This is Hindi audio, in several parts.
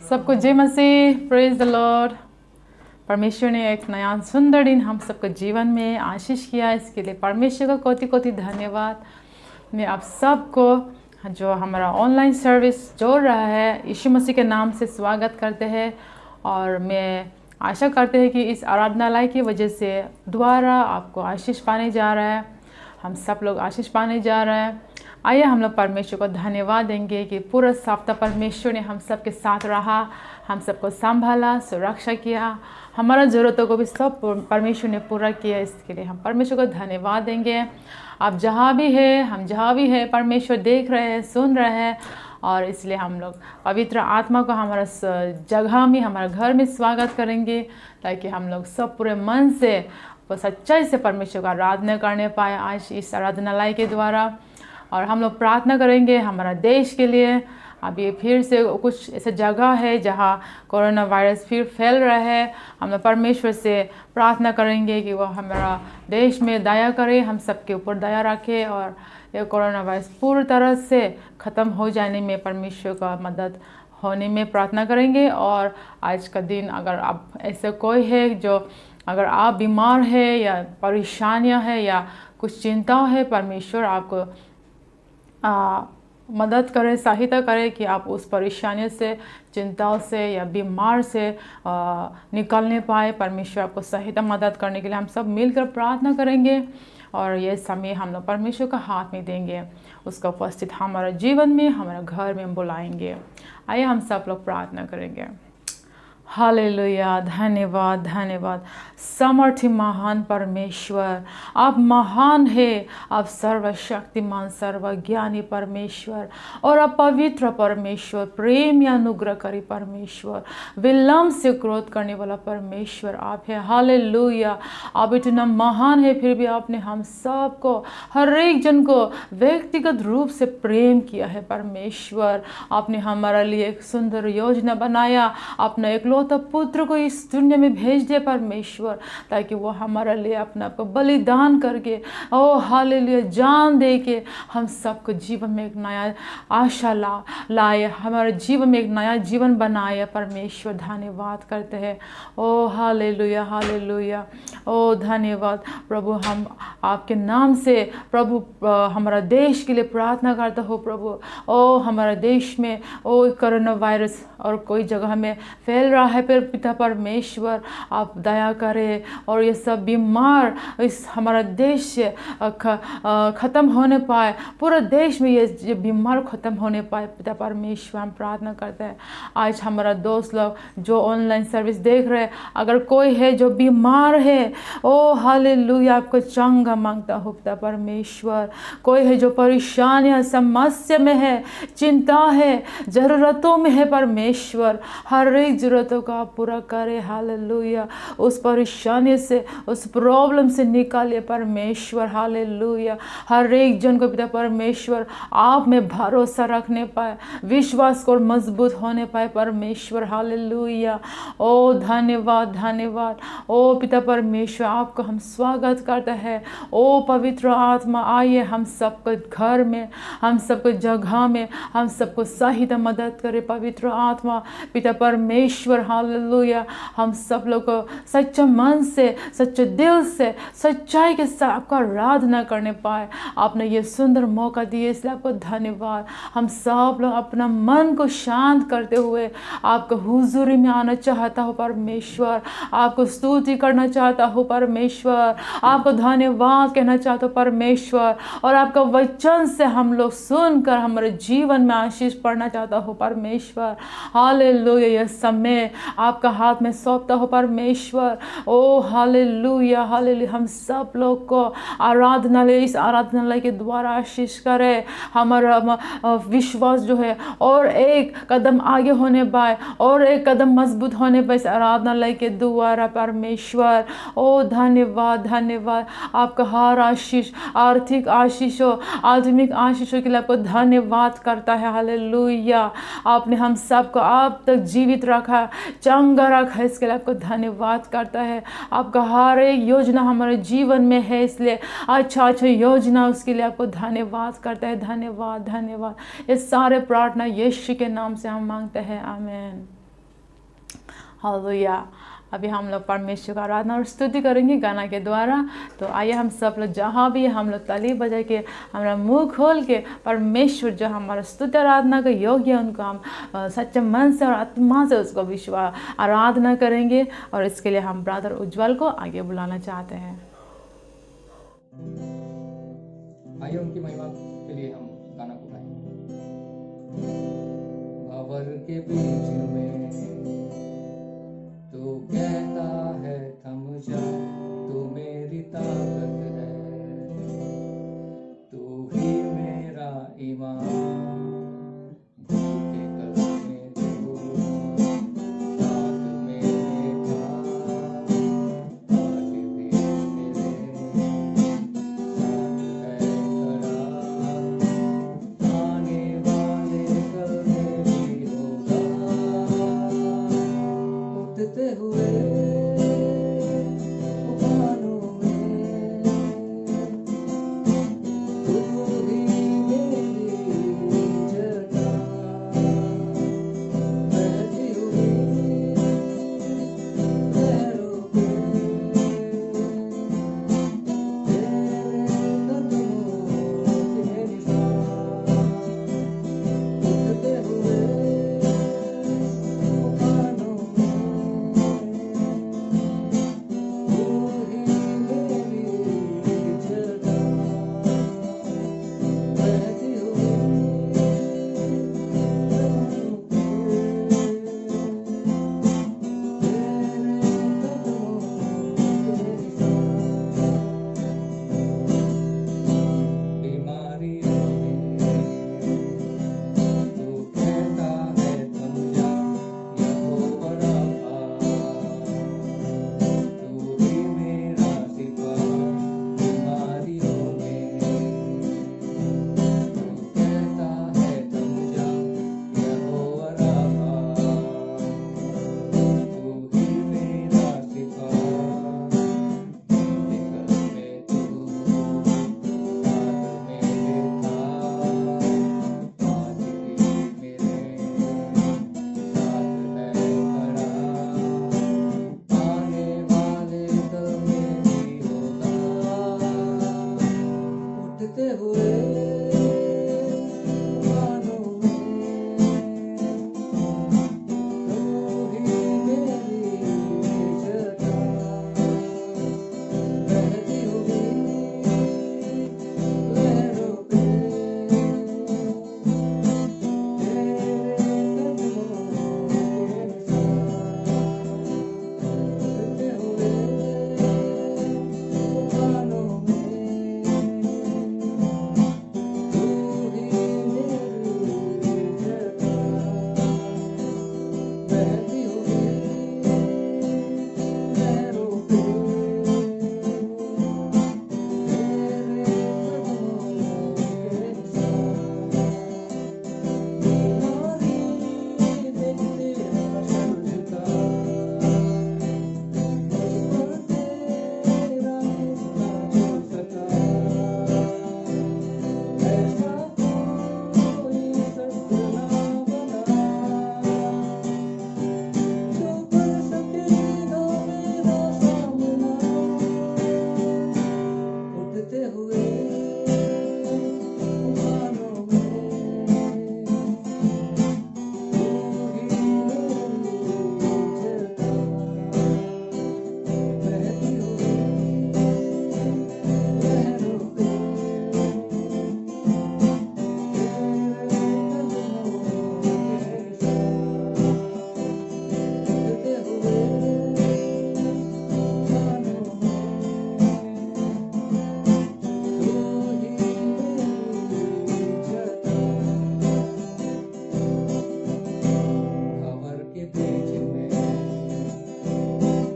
सबको जय मसीह, प्रेज द लॉर्ड। परमेश्वर ने एक नया सुंदर दिन हम सबको जीवन में आशीष किया, इसके लिए परमेश्वर का कोटि कोटि धन्यवाद। मैं आप सबको जो हमारा ऑनलाइन सर्विस जोड़ रहा है यीशु मसीह के नाम से स्वागत करते हैं। और मैं आशा करते हैं कि इस आराधनालय की वजह से द्वारा आपको आशीष पाने जा रहा है, हम सब लोग आशीष पाने जा रहे हैं। आइए हम लोग परमेश्वर को धन्यवाद देंगे कि पूरा सप्ताह परमेश्वर ने हम सब के साथ रहा, हम सबको संभाला, सुरक्षा किया, हमारा ज़रूरतों को भी सब परमेश्वर ने पूरा किया। इसके लिए हम परमेश्वर को धन्यवाद देंगे। आप जहाँ भी है, हम जहाँ भी है, परमेश्वर देख रहे हैं, सुन रहे हैं। और इसलिए हम लोग पवित्र आत्मा को हमारा जगह में, हमारे घर में स्वागत करेंगे, ताकि हम लोग सब पूरे मन से वो सच्चाई से परमेश्वर का आराधना करने पाए आज इस आराधनालय के द्वारा। और हम लोग प्रार्थना करेंगे हमारा देश के लिए। अब ये फिर से कुछ ऐसा जगह है जहाँ कोरोना वायरस फिर फैल रहा है। हम लोग परमेश्वर से प्रार्थना करेंगे कि वो हमारा देश में दया करे, हम सबके ऊपर दया रखे और ये कोरोना वायरस पूरी तरह से ख़त्म हो जाने में परमेश्वर का मदद होने में प्रार्थना करेंगे। और आज का दिन अगर आप ऐसे कोई है जो अगर आप बीमार है या परेशानियां है या कुछ चिंता है, परमेश्वर आपको मदद करे, सहायता करे कि आप उस परेशानियों से, चिंताओं से या बीमार से निकलने पाए। परमेश्वर आपको सहायता मदद करने के लिए हम सब मिलकर प्रार्थना करेंगे। और ये समय हम लोग परमेश्वर का हाथ में देंगे, उसका उपस्थित हमारे जीवन में, हमारे घर में बुलाएंगे। आइए हम सब लोग प्रार्थना करेंगे। हालेलुया, धन्यवाद धन्यवाद। समर्थी महान परमेश्वर, आप महान है, आप सर्वशक्तिमान सर्वज्ञानी परमेश्वर और आप पवित्र परमेश्वर, प्रेम या अनुग्रहकारी परमेश्वर, विलंब से क्रोध करने वाला परमेश्वर आप है। हालेलुया, आप इतना महान है, फिर भी आपने हम सबको, हर एक जन को व्यक्तिगत रूप से प्रेम किया है परमेश्वर। आपने हमारे लिए एक सुंदर योजना बनाया, आपने एक तो पुत्र को इस दुनिया में भेज दिया परमेश्वर, ताकि वो हमारे लिए अपने आप को बलिदान करके, ओ हालेलुया, जान दे के हम सबको जीवन में एक नया आशा लाए, हमारे जीवन में एक नया जीवन बनाए। परमेश्वर धन्यवाद करते हैं। ओ हालेलुया हालेलुया, ओ धन्यवाद प्रभु। हम आपके नाम से प्रभु हमारा देश के लिए प्रार्थना करता हो प्रभु। ओ हमारा देश में ओ कोरोना वायरस और कोई जगह में फैल रहा है, फिर पिता परमेश्वर आप दया करें और ये सब बीमार इस हमारा देश से ख़त्म होने पाए, पूरा देश में ये बीमार ख़त्म होने पाए। पिता परमेश्वर हम प्रार्थना करते हैं। आज हमारा दोस्त लोग जो ऑनलाइन सर्विस देख रहे हैं, अगर कोई है जो बीमार है, ओ हालेलुया, आपको चंगा मांगता हो पिता परमेश्वर। कोई है जो परेशानियाँ समस्या में है, चिंता है, ज़रूरतों में है परमेश्वर, हर एक ज़रूरतों को आप पूरा करे। हालेलुया, उस परेशानी से, उस प्रॉब्लम से निकालिए परमेश्वर। हालेलुया, हर एक जन को पिता परमेश्वर आप में भरोसा रखने पाए, विश्वास को मजबूत होने पाए परमेश्वर। हालेलुया, ओ धन्यवाद धन्यवाद। ओ पिता परमेश्वर आपको हम स्वागत करते हैं। ओ पवित्र आत्मा आइए हम सबको घर में, हम सबको जगह में, हम सबको सहायता मदद करे पवित्र आत्मा पिता परमेश्वर। हालेलुया, हम सब लोग को सच्चे मन से, सच्चे दिल से, सच्चाई के साथ आपका आराधना करने पाए। आपने ये सुंदर मौका दिए, इसलिए आपको धन्यवाद। हम सब लोग अपना मन को शांत करते हुए आपको हुजूरी में आना चाहता हो परमेश्वर, आपको स्तुति करना चाहता हो परमेश्वर, आपको धन्यवाद कहना चाहता हो परमेश्वर, और आपका वचन से हम लोग सुनकर हमारे जीवन में आशीष पड़ना चाहता हो परमेश्वर। हालेलुया, यह समय आपका हाथ में सौंपता हो परमेश्वर। ओ हालेलुया हालेलुया, हम सब लोग को आराधनालय, इस आराधनालय के द्वारा आशीष करे। हमारा विश्वास जो है और एक कदम आगे होने पाए, और एक कदम मजबूत होने पाए इस आराधनालय के द्वारा परमेश्वर। ओ धन्यवाद धन्यवाद, आपका हर आशीष, आर्थिक आशीषों, आत्मिक आशीषों के लिए आपको धन्यवाद करता है। हालेलुया, आपने हम सबको आप तक जीवित रखा, चंगा रखा, इसके लिए आपको धन्यवाद करता है। आपका हर एक योजना हमारे जीवन में है, इसलिए अच्छा योजना, उसके लिए आपको धन्यवाद करता है। धन्यवाद धन्यवाद। ये सारे प्रार्थना यीशु के नाम से हम मांगते हैं, आमीन। हालेलुया। अभी हम लोग परमेश्वर का आराधना और स्तुति करेंगे गाना के द्वारा। तो आइए हम सब लोग जहाँ भी हम लोग ताली बजा के हमारा मुंह खोल के परमेश्वर जो हमारा स्तुति आराधना का योग्य है उनको हम सच्चे मन से और आत्मा से उसको विश्वास आराधना करेंगे। और इसके लिए हम ब्रदर उज्जवल को आगे बुलाना चाहते हैं। आइए उनकी महिमा के लिए हम गाना को गाएं। भंवर के बीच में तू कहता है थम जा, तू मेरी ताकत है, तू ही मेरा ईमान। भूखे कल में तू साथ मेरे था, आज भी मेरे साथ है खड़ा। आने वाले कल में भी होगा, उठते हुए तूफानों में तू ही मेरी चट्टान। बहती हुई लहरों पे तेरे कदमों के निशान। उठते हुए तूफानों में तू ही मेरी चट्टान। बहती हुई लहरों पे तेरे कदमों के निशान। बीमारियों में तू कहता है थम जा, यहोवा राफा, तू ही मेरा शिफा। बीमारियों में तू कहता है थम जा, यहोवा राफा, तू ही मेरा शिफा। निकल में तू साथ मेरे था, आज भी मेरे साथ है खड़ा। आने वाले कल में भी होगा, उठते हुए तूफानों में तू ही मेरी चट्टान। बहती हुई लहरों पे तेरे कदमों के निशान। उठते हुए तूफानों में तू ही मेरी चट्टान। बहती हुई लहरों पे तेरे कदमों के निशान। बीमारी देख तेरा सर झुका, मुझ पर तेरा कितना जो सका। ऐसा कोई सख्त ना बना, जो कर सके ना मेरा सामना। उठते हुए तूफानों में तू ही मेरी चट्टान। बहती हुई लहरों पे तेरे कदमों के निशान। उठते हुए तूफानों में तू ही मेरी चट्टान। भंवर के बीच में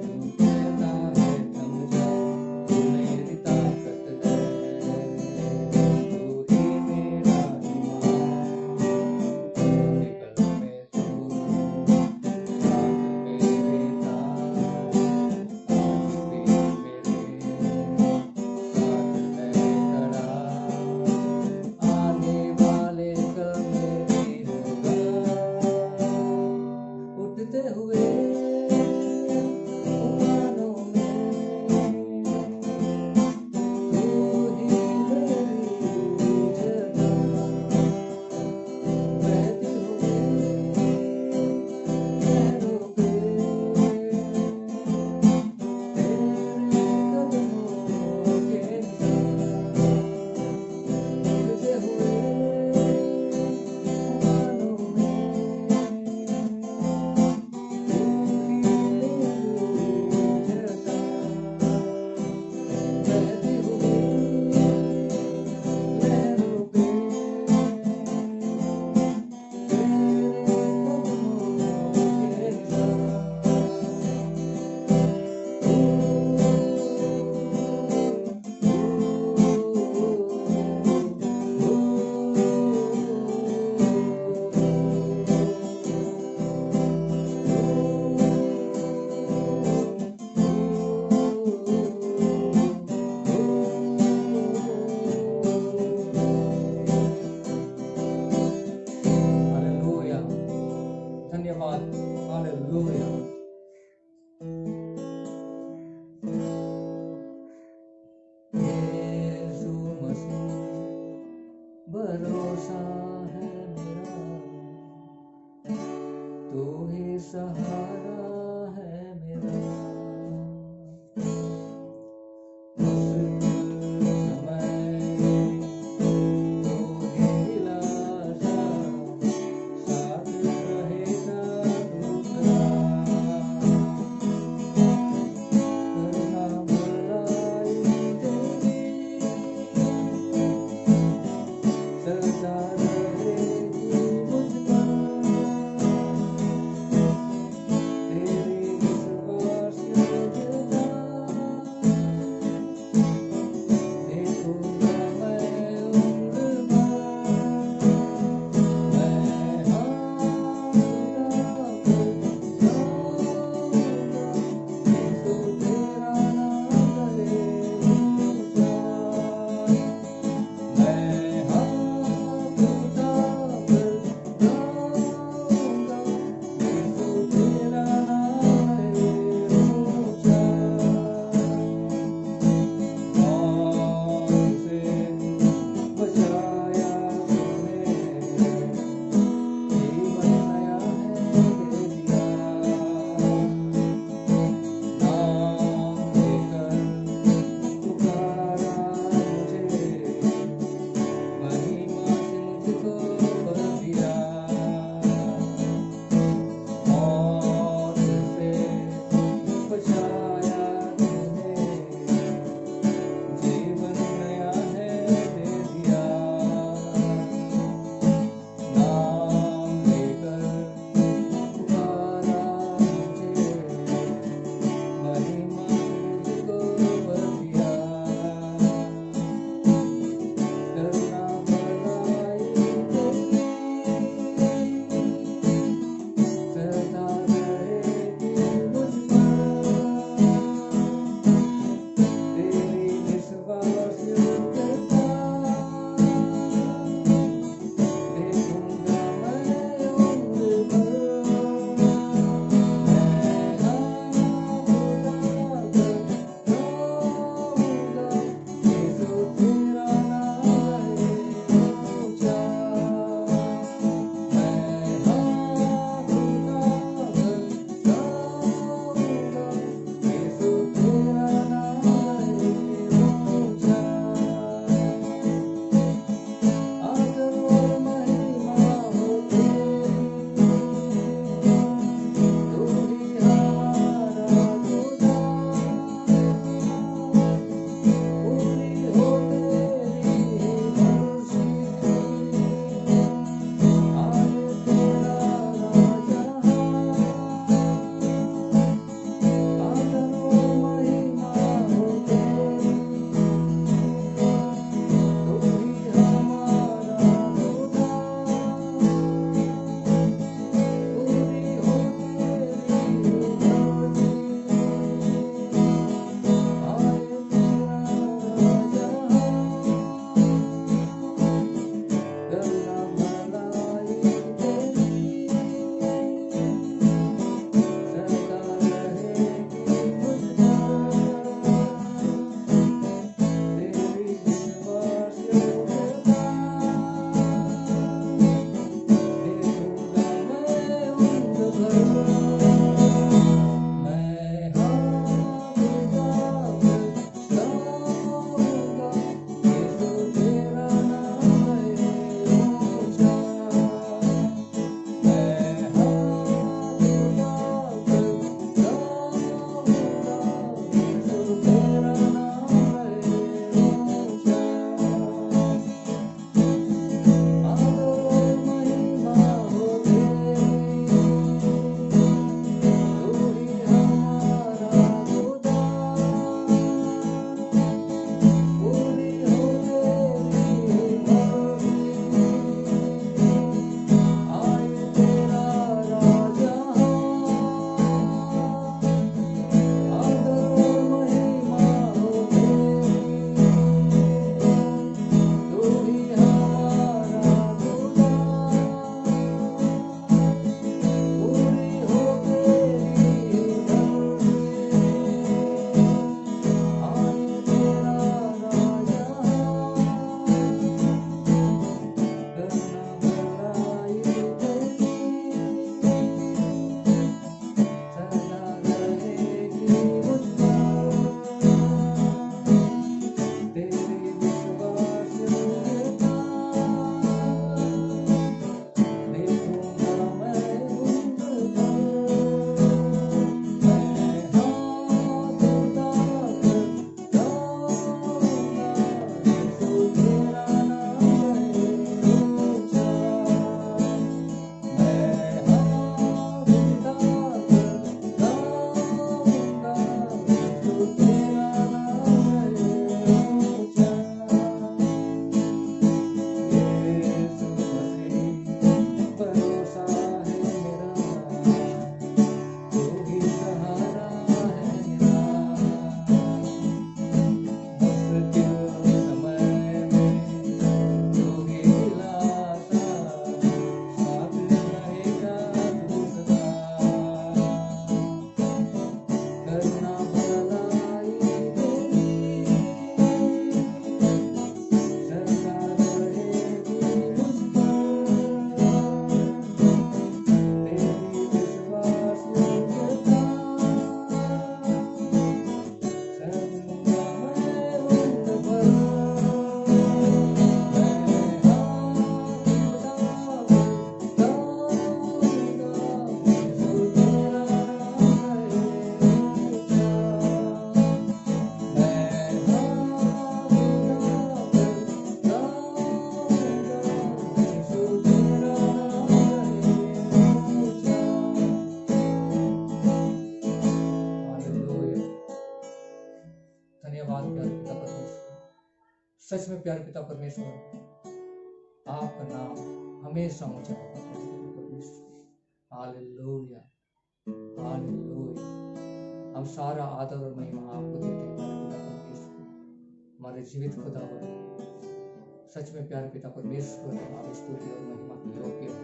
तू कहता है थम जा, तू मेरी ताकत है, तू ही मेरा ईमान। निकल में तू साथ मेरे था, आज भी मेरे साथ है खड़ा। आने वाले कल में भी होगा, उठते हुए धन्यवाद। हालेलुया। यीशु मसीह भरोसा है मेरा, तू ही सहारा है मेरा। तेरे विश्वास सच में प्यारे पिता परमेश्वर, आपका नाम हमेशा ऊंचा होगा परमेश्वर। Hallelujah, hallelujah. हम सारा आदर और महिमा आपको देते हैं प्यारे पिता परमेश्वर, हमारे जीवित खुदावन। सच में प्यारे पिता परमेश्वर, आप स्तुति और महिमा के योग्य हैं।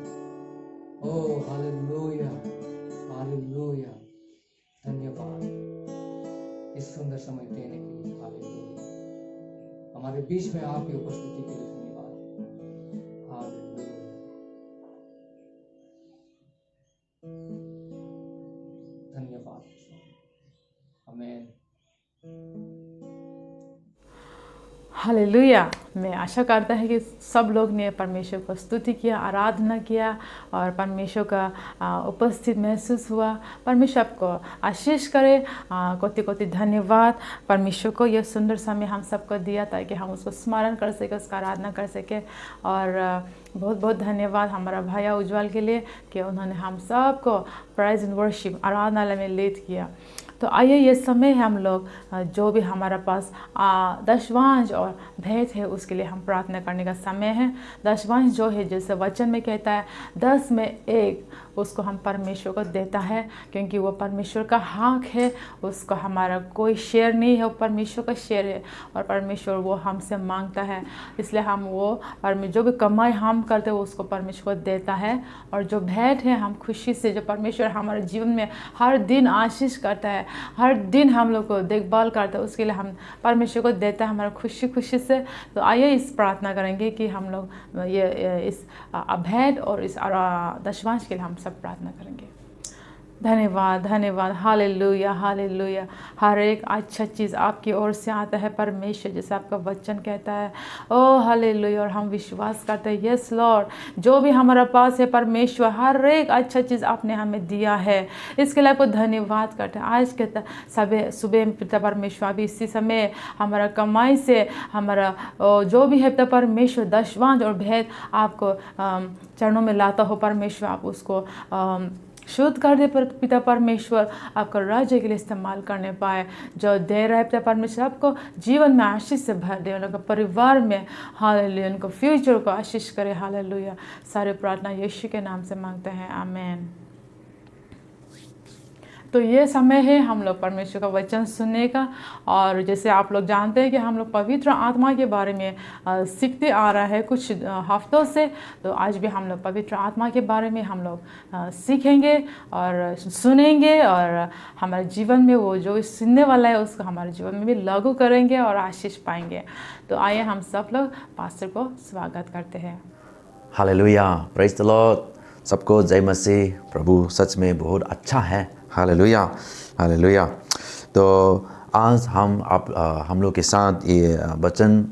ओ हालेलुया, हालेलुया। धन्यवाद इस सुंदर समय देने के लिए। हालेलुया, हमारे बीच में आपकी उपस्थिति के लिए धन्यवाद। हालेलुया, धन्यवाद। आमीन। हालेलुया। मैं आशा करता है कि सब लोग ने परमेश्वर को स्तुति किया, आराधना किया और परमेश्वर का उपस्थित महसूस हुआ। परमेश्वर आपको आशीष करे। कोटि कोटि धन्यवाद परमेश्वर को यह सुंदर समय हम सबको दिया ताकि हम उसको स्मरण कर सके, उसका आराधना कर सके। और बहुत बहुत धन्यवाद हमारा भाई उज्जवल के लिए कि उन्होंने हम सबको प्राइज एंड वर्शिप आराधनालय में लीड किया। तो आइए ये समय है हम लोग जो भी हमारा पास दशवांश और भेंट है उसके लिए हम प्रार्थना करने का समय है। दशवांश जो है जैसे वचन में कहता है 10 में 1 उसको हम परमेश्वर को देता है, क्योंकि वो परमेश्वर का हक है। उसको हमारा कोई शेयर नहीं है, वो परमेश्वर का शेयर है और परमेश्वर वो हमसे मांगता है। इसलिए हम वो जो भी कमाई हम करते हैं उसको परमेश्वर को देता है। और जो भेंट है हम खुशी से, जो परमेश्वर हमारे जीवन में हर दिन आशीष करता है, हर दिन हम लोग को देखभाल करता है, उसके लिए हम परमेश्वर को देता है हमारा खुशी खुशी से। तो आइए इस प्रार्थना करेंगे कि हम लोग ये इस भेंट और इस दशवांश के लिए हम सब प्रार्थना करेंगे। धन्यवाद, धन्यवाद। Hallelujah, hallelujah. हर एक अच्छा चीज़ आपकी ओर से आता है परमेश्वर, जैसे आपका वचन कहता है। ओ हालेलुया। और हम विश्वास करते हैं यस लॉर्ड, जो भी हमारा पास है परमेश्वर हर एक अच्छा चीज़ आपने हमें दिया है, इसके लिए आपको धन्यवाद करते हैं। आज के सुबह पिता परमेश्वर अभी इसी समय हमारा कमाई से हमारा जो भी है पिता परमेश्वर दशवांश और भेंट आपको चरणों में लाता हो परमेश्वर, आप उसको शुद्ध कर दे पर पिता परमेश्वर आपका राज्य के लिए इस्तेमाल करने पाए। जो दे रहा है पिता परमेश्वर आपको जीवन में आशीष से भर दे, उनका परिवार में हालेलुया उनको फ्यूचर को आशीष करे। हालेलुया। सारे प्रार्थना यीशु के नाम से मांगते हैं, आमीन। तो ये समय है हम लोग परमेश्वर का वचन सुनने का। और जैसे आप लोग जानते हैं कि हम लोग पवित्र आत्मा के बारे में सीखते आ रहा है कुछ हफ्तों से। तो आज भी हम लोग पवित्र आत्मा के बारे में हम लोग सीखेंगे और सुनेंगे और हमारे जीवन में वो जो सुनने वाला है उसको हमारे जीवन में भी लागू करेंगे और आशीष पाएंगे। तो आइए हम सब लोग पास्टर को स्वागत करते हैं। Hallelujah, praise the Lord. सबको जय मसीह। प्रभु सच में बहुत अच्छा है। Hallelujah, hallelujah. तो आज हम लोग के साथ ये वचन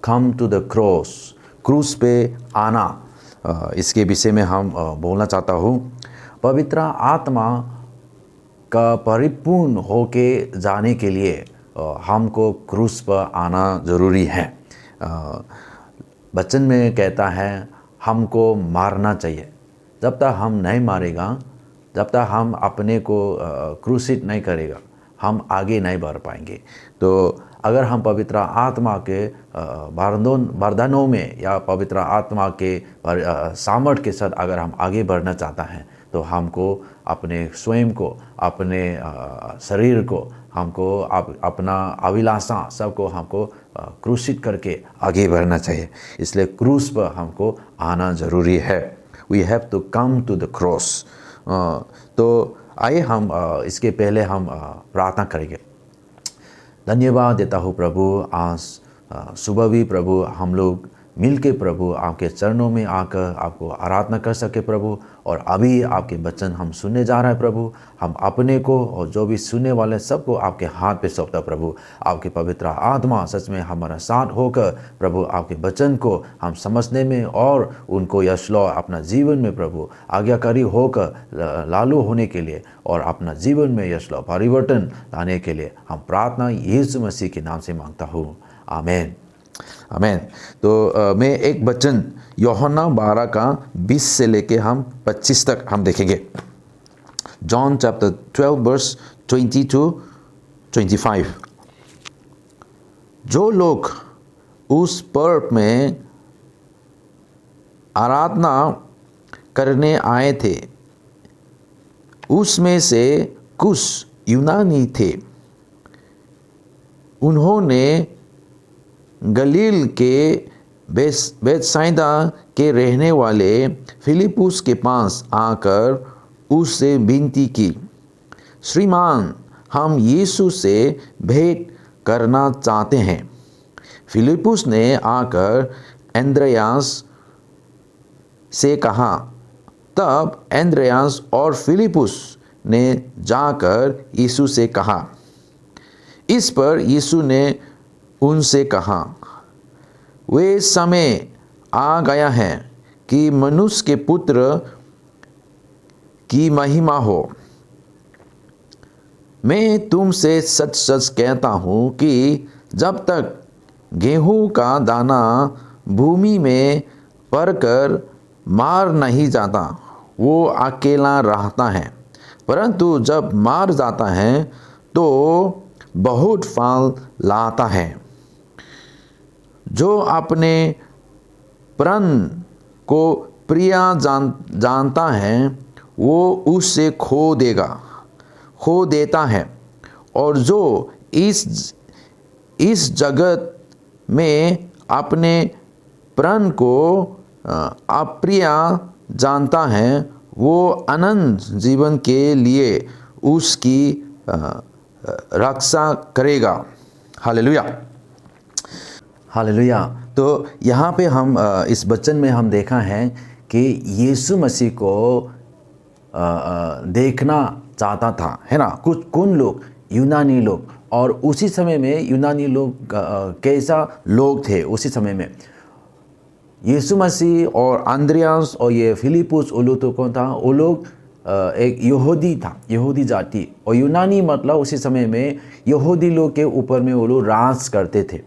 कम टू द क्रॉस, क्रूस पे आना, इसके विषय में हम बोलना चाहता हूँ। पवित्र आत्मा का परिपूर्ण होके जाने के लिए हमको क्रूस पर आना ज़रूरी है। वचन में कहता है हमको मारना चाहिए। जब तक हम नहीं मारेगा, जब तक हम अपने को क्रूसिट नहीं करेगा, हम आगे नहीं बढ़ पाएंगे। तो अगर हम पवित्र आत्मा के वरदानों में या पवित्र आत्मा के सामर्थ्य के साथ अगर हम आगे बढ़ना चाहता हैं तो हमको अपने स्वयं को, अपने शरीर को, हमको अपना अभिलाषा सबको हमको क्रूसित करके आगे बढ़ना चाहिए। इसलिए क्रूस पर हमको आना ज़रूरी है। We have to come to the cross. तो आइए हम इसके पहले हम प्रार्थना करेंगे। धन्यवाद देता हूँ प्रभु, आज सुबह भी प्रभु हम लोग मिल के प्रभु आपके चरणों में आकर आपको आराधना कर सके प्रभु। और अभी आपके वचन हम सुनने जा रहे हैं प्रभु। हम अपने को और जो भी सुनने वाले सबको आपके हाथ पे सौंपता प्रभु। आपके पवित्र आत्मा सच में हमारा साथ होकर प्रभु आपके वचन को हम समझने में और उनको यशलो अपना जीवन में प्रभु आज्ञाकारी होकर लालू होने के लिए और अपना जीवन में यशलो परिवर्तन लाने के लिए हम प्रार्थना यीशु मसीह के नाम से मांगता हूँ, आमीन, आमीन। तो मैं एक वचन यूहन्ना 12 का 20 से लेके हम 25 तक हम देखेंगे। John chapter 12 verse 20 to 25। जो लोग उस पर्व में आराधना करने आए थे। उसमें से कुछ यूनानी थे। उन्होंने गलील के बेतसाइदा के रहने वाले फिलिपुस के पास आकर उससे विनती की, श्रीमान, हम यीशु से भेंट करना चाहते हैं। फिलिपुस ने आकर एंद्रियास से कहा। तब एंद्रियास और फिलिपुस ने जाकर यीशु से कहा। इस पर यीशु ने उनसे कहा, वे समय आ गया है कि मनुष्य के पुत्र की महिमा हो। मैं तुमसे सच सच कहता हूँ कि जब तक गेहूं का दाना भूमि में पड़कर मार नहीं जाता, वो अकेला रहता है, परंतु जब मार जाता है तो बहुत फल लाता है। जो अपने प्राण को प्रिय जानता है, वो उससे खो देता है, और जो इस जगत में अपने प्राण को अप्रिय जानता है, वो अनंत जीवन के लिए उसकी रक्षा करेगा। Hallelujah, hallelujah. तो यहाँ पे हम इस वचन में हम देखा है कि यीशु मसीह को देखना चाहता था, है ना। कौन लोग? यूनानी लोग। और उसी समय में यूनानी लोग कैसा लोग थे? उसी समय में यीशु मसीह और अंद्रियास और ये फिलिपुस, वो लोग तो कौन था? वो लोग एक यहूदी था, यहूदी जाति। और यूनानी मतलब उसी समय में यहूदी लोग के ऊपर में वो लोग राज करते थे।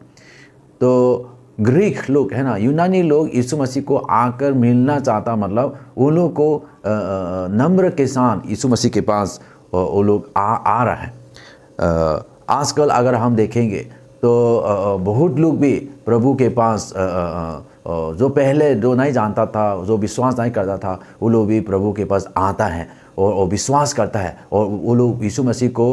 तो ग्रीक लोग, है ना, यूनानी लोग यीशु मसीह को आकर मिलना चाहता, मतलब उन लोग को नम्र के साथ यीशु मसीह के पास वो लोग आ रहा है। आजकल अगर हम देखेंगे तो बहुत लोग भी प्रभु के पास, जो पहले जो नहीं जानता था, जो विश्वास नहीं करता था, वो लोग भी प्रभु के पास आता है और विश्वास करता है। और वो लोग यीशु मसीह को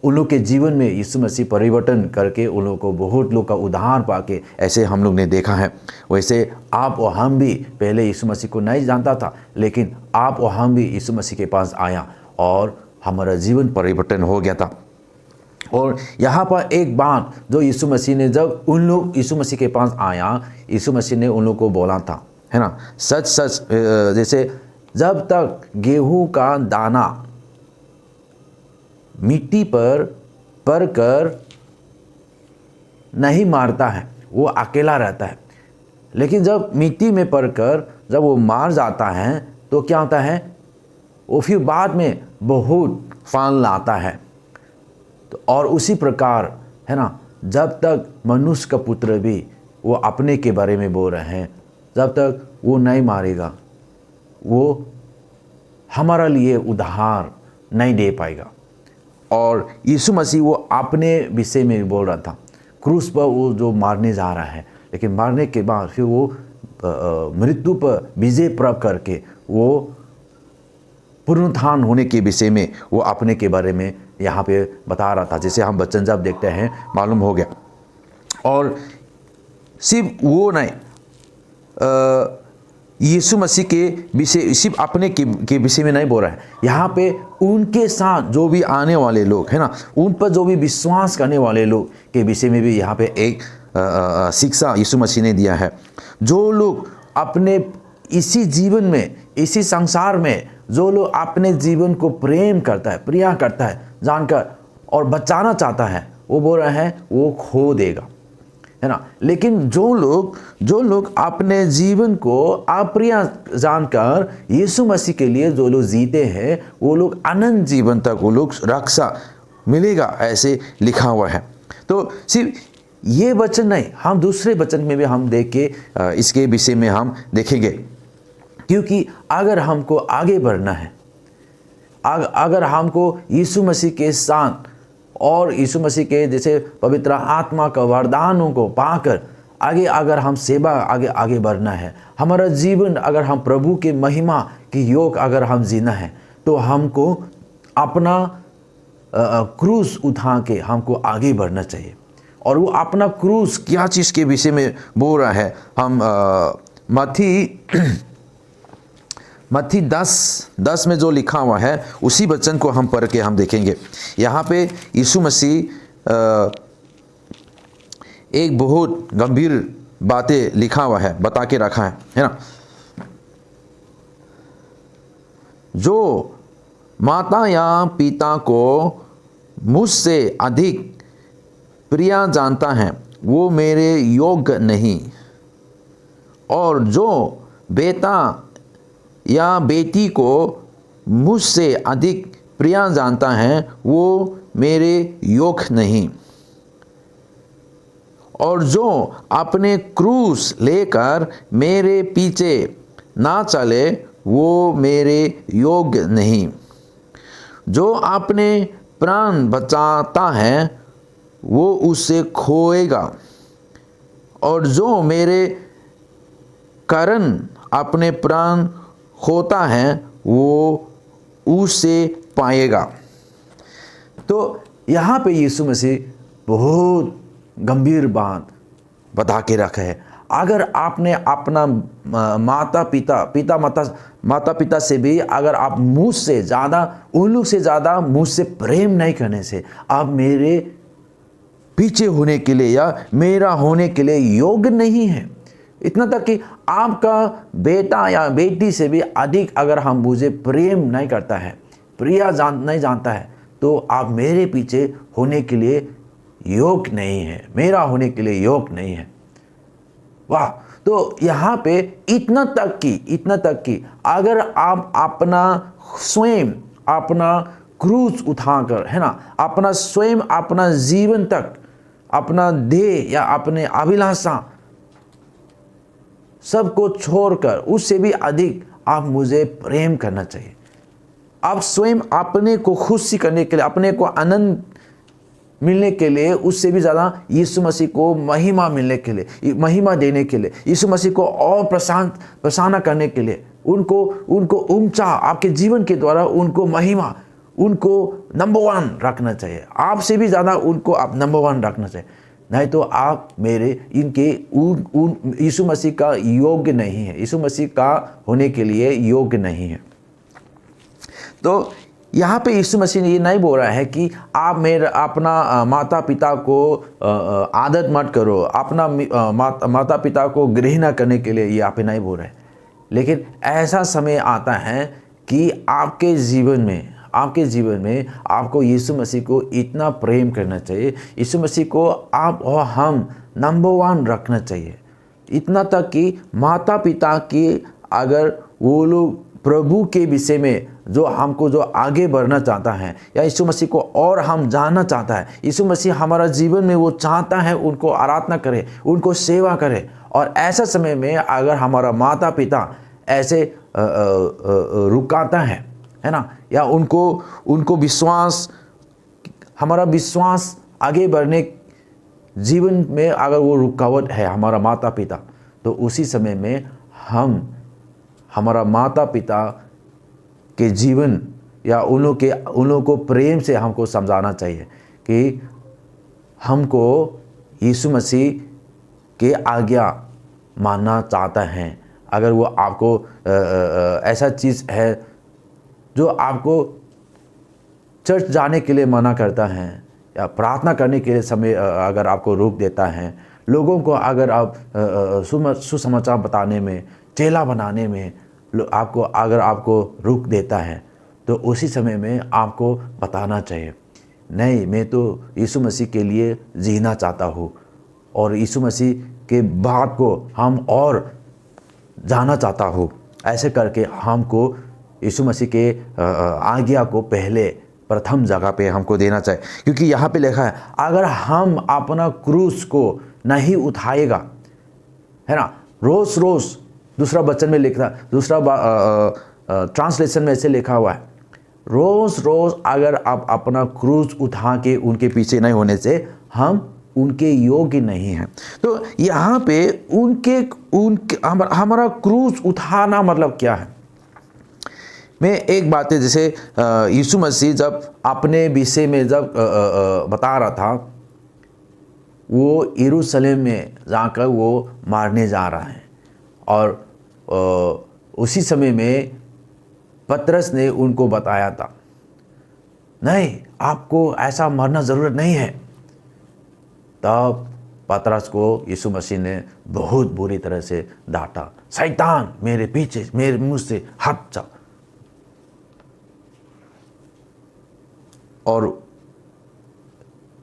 उन लोग के जीवन में यीशु मसीह परिवर्तन करके उन लोग को बहुत लोग का उद्धार पाके, ऐसे हम लोग ने देखा है। वैसे आप और हम भी पहले यीशु मसीह को नहीं जानता था, लेकिन आप और हम भी यीशु मसीह के पास आया और हमारा जीवन परिवर्तन हो गया था। और यहाँ पर एक बात जो यीशु मसीह ने, जब उन लोग यीशु मसीह के पास आया, यीशु मसीह ने उन लोग को बोला था, है ना, सच सच, जैसे जब तक गेहूं का दाना मिट्टी पर पड़कर नहीं मारता है, वो अकेला रहता है। लेकिन जब मिट्टी में पड़कर जब वो मार जाता है तो क्या होता है? वो फिर बाद में बहुत फल लाता है। तो और उसी प्रकार, है ना, जब तक मनुष्य का पुत्र भी वो अपने के बारे में बोल रहे हैं, जब तक वो नहीं मारेगा, वो हमारा लिए उद्धार नहीं दे पाएगा। और यीशु मसीह वो अपने विषय में बोल रहा था, क्रूस पर वो जो मारने जा रहा है, लेकिन मारने के बाद फिर वो मृत्यु पर विजय प्राप्त करके वो पुनरुत्थान होने के विषय में वो अपने के बारे में यहाँ पे बता रहा था। जैसे हम वचन जब देखते हैं मालूम हो गया। और सिर्फ वो नहीं, यीशु मसीह के विषय, सिर्फ अपने के विषय में नहीं बोल रहा है, यहाँ पे उनके साथ जो भी आने वाले लोग, है ना, उन पर जो भी विश्वास करने वाले लोग के विषय में भी यहाँ पे एक शिक्षा यीशु मसीह ने दिया है। जो लोग अपने इसी जीवन में, इसी संसार में, जो लोग अपने जीवन को प्रेम करता है, प्रिय करता है जानकर और बचाना चाहता है, वो बोल रहे हैं वो खो देगा, है ना। लेकिन जो लोग अपने जीवन को अप्रिय जानकर यीशु मसीह के लिए जो लोग जीते हैं, वो लोग अनंत जीवन तक वो लोग रक्षा मिलेगा, ऐसे लिखा हुआ है। तो सिर्फ ये वचन नहीं, हम दूसरे वचन में भी हम देख के इसके विषय में हम देखेंगे। क्योंकि अगर हमको आगे बढ़ना है, अगर हमको यीशु मसीह के साथ और यीशु मसीह के जैसे पवित्र आत्मा का वरदानों को पाकर आगे अगर हम सेवा आगे बढ़ना है, हमारा जीवन अगर हम प्रभु के महिमा की योग अगर हम जीना है, तो हमको अपना क्रूस उठा के हमको आगे बढ़ना चाहिए। और वो अपना क्रूस क्या चीज़ के विषय में बोल रहा है, हम मत्ती 10 में जो लिखा हुआ है उसी वचन को हम पढ़ के हम देखेंगे। यहाँ पे यीशु मसीह एक बहुत गंभीर बातें लिखा हुआ है, बता के रखा है ना। जो माता या पिता को मुझसे अधिक प्रिय जानता है वो मेरे योग्य नहीं, और जो बेटा या बेटी को मुझसे अधिक प्रिय जानता है वो मेरे योग्य नहीं, और जो अपने क्रूस लेकर मेरे पीछे ना चले वो मेरे योग्य नहीं। जो अपने प्राण बचाता है वो उसे खोएगा, और जो मेरे कारण अपने प्राण खोता है वो उसे पाएगा। तो यहाँ पे यीशु मसीह बहुत गंभीर बात बता के रखा है। अगर आपने अपना माता पिता से भी अगर आप मुझसे ज़्यादा, उन लोग से ज़्यादा मुझसे प्रेम नहीं करने से आप मेरे पीछे होने के लिए या मेरा होने के लिए योग्य नहीं है। इतना तक कि आपका बेटा या बेटी से भी अधिक अगर हम मुझे प्रेम नहीं करता है, नहीं जानता है, तो आप मेरे पीछे होने के लिए योग्य नहीं है, मेरा होने के लिए योग्य नहीं है। वाह! तो यहाँ पे इतना तक कि अगर आप अपना स्वयं अपना क्रूस उठाकर, है ना, अपना स्वयं अपना जीवन तक अपना देह या अपने अभिलाषा सबको छोड़कर उससे भी अधिक आप मुझे प्रेम करना चाहिए। आप स्वयं अपने को खुशी करने के लिए, अपने को आनंद मिलने के लिए, उससे भी ज़्यादा यीशु मसीह को महिमा मिलने के लिए, महिमा देने के लिए, यीशु मसीह को और प्रसन्न करने के लिए, उनको ऊंचा आपके जीवन के द्वारा उनको महिमा, उनको नंबर 1 रखना चाहिए। आपसे भी ज़्यादा उनको आप नंबर 1 रखना चाहिए, नहीं तो आप मेरे इनके यीशु मसीह का योग्य नहीं है, यीशु मसीह का होने के लिए योग्य नहीं है। तो यहाँ पे यीशु मसीह ने ये नहीं बोल रहा है कि आप मेरे अपना माता पिता को आदत मत करो, अपना माता पिता को घृणा करने के लिए ये आप नहीं बोल रहे। लेकिन ऐसा समय आता है कि आपके जीवन में आपको यीशु मसीह को इतना प्रेम करना चाहिए, यीशु मसीह को आप और हम नंबर 1 रखना चाहिए। इतना तक कि माता पिता की अगर वो लोग प्रभु के विषय में जो आगे बढ़ना चाहता है या यीशु मसीह को और हम जानना चाहता है, यीशु मसीह हमारा जीवन में वो चाहता है उनको आराधना करे, उनको सेवा करे। और ऐसा समय में अगर हमारा माता पिता ऐसे रुकाता है ना, या उनको विश्वास, हमारा विश्वास आगे बढ़ने जीवन में अगर वो रुकावट है हमारा माता पिता, तो उसी समय में हमारा माता पिता के जीवन या उन लोगों को प्रेम से हमको समझाना चाहिए कि हमको यीशु मसीह के आज्ञा मानना चाहता है। अगर वो आपको ऐसा चीज़ है जो आपको चर्च जाने के लिए मना करता है या प्रार्थना करने के समय अगर आपको रोक देता है, लोगों को अगर आप सुसमाचार बताने में, चेला बनाने में आपको रोक देता है, तो उसी समय में आपको बताना चाहिए, नहीं, मैं तो यीशु मसीह के लिए जीना चाहता हूँ और यीशु मसीह के बात को हम और जाना चाहता हूँ। ऐसे करके हमको यीशु मसीह के आज्ञा को पहले प्रथम जगह पे हमको देना चाहिए। क्योंकि यहाँ पे लिखा है, अगर हम अपना क्रूस को नहीं उठाएगा, है ना, रोज़ दूसरा वचन में लिखा, दूसरा ट्रांसलेशन में ऐसे लिखा हुआ है, रोज़ रोज़ अगर आप अपना क्रूज उठा के उनके पीछे नहीं होने से हम उनके योग्य नहीं हैं। तो यहाँ पे उनके हमारा क्रूज उठाना मतलब क्या है? मैं एक बात है, जैसे यीशु मसीह जब अपने विषय में जब बता रहा था, वो यरूशलेम में जाकर वो मारने जा रहा है और उसी समय में पतरस ने उनको बताया था, नहीं आपको ऐसा मरना ज़रूरत नहीं है। तब पतरस को यीशु मसीह ने बहुत बुरी तरह से डांटा, शैतान मेरे पीछे, मेरे मुंह से हट जा। और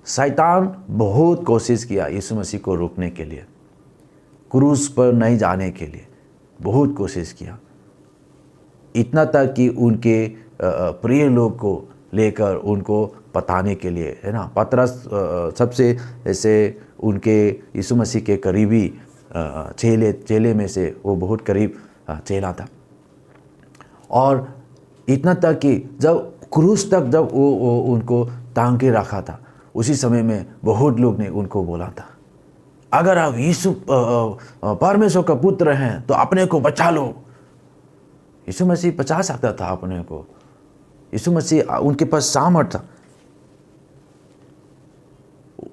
शैतान बहुत कोशिश किया यीशु मसीह को रोकने के लिए, क्रूस पर नहीं जाने के लिए बहुत कोशिश किया, इतना तक कि उनके प्रिय लोग को लेकर उनको बताने के लिए, है ना। पतरस सबसे ऐसे उनके यीशु मसीह के करीबी चेले में से वो बहुत करीब चेला था। और इतना तक कि जब क्रूस तक जब वो उनको टांग के रखा था, उसी समय में बहुत लोग ने उनको बोला था, अगर आप यीशु परमेश्वर का पुत्र हैं तो अपने को बचा लो। यीशु मसीह बचा सकता था अपने को, यीशु मसीह उनके पास सामर्थ था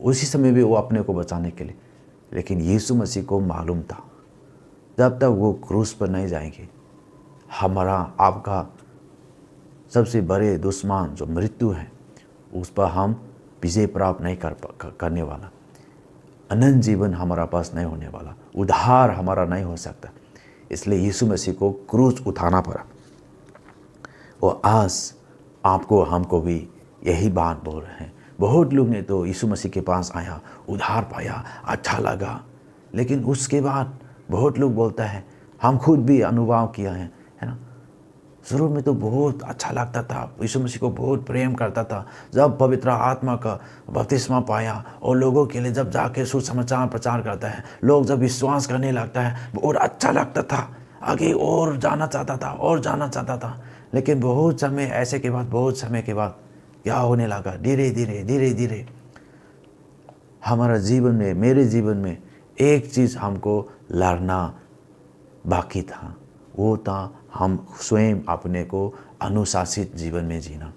उसी समय भी वो अपने को बचाने के लिए। लेकिन यीशु मसीह को मालूम था जब तक वो क्रूस पर नहीं जाएंगे, हमारा आपका सबसे बड़े दुश्मन जो मृत्यु है उस पर हम विजय प्राप्त नहीं करने वाला, अनंत जीवन हमारा पास नहीं होने वाला, उद्धार हमारा नहीं हो सकता। इसलिए यीशु मसीह को क्रूस उठाना पड़ा। और आज आपको हमको भी यही बात बोल रहे हैं। बहुत लोग ने तो यीशु मसीह के पास आया, उद्धार पाया, अच्छा लगा, लेकिन उसके बाद बहुत लोग बोलता है, हम खुद भी अनुभव किया है ना। शुरू में तो बहुत अच्छा लगता था, यीशु मसीह को बहुत प्रेम करता था। जब पवित्र आत्मा का बपतिस्मा पाया और लोगों के लिए जब जाके सुसमाचार प्रचार करता है, लोग जब विश्वास करने लगता है, बहुत अच्छा लगता था, आगे और जाना चाहता था। लेकिन बहुत समय के बाद क्या होने लगा, धीरे धीरे हमारा जीवन में, मेरे जीवन में एक चीज़ हमको लड़ना बाकी था, वो था हम स्वयं अपने को अनुशासित जीवन में जीना।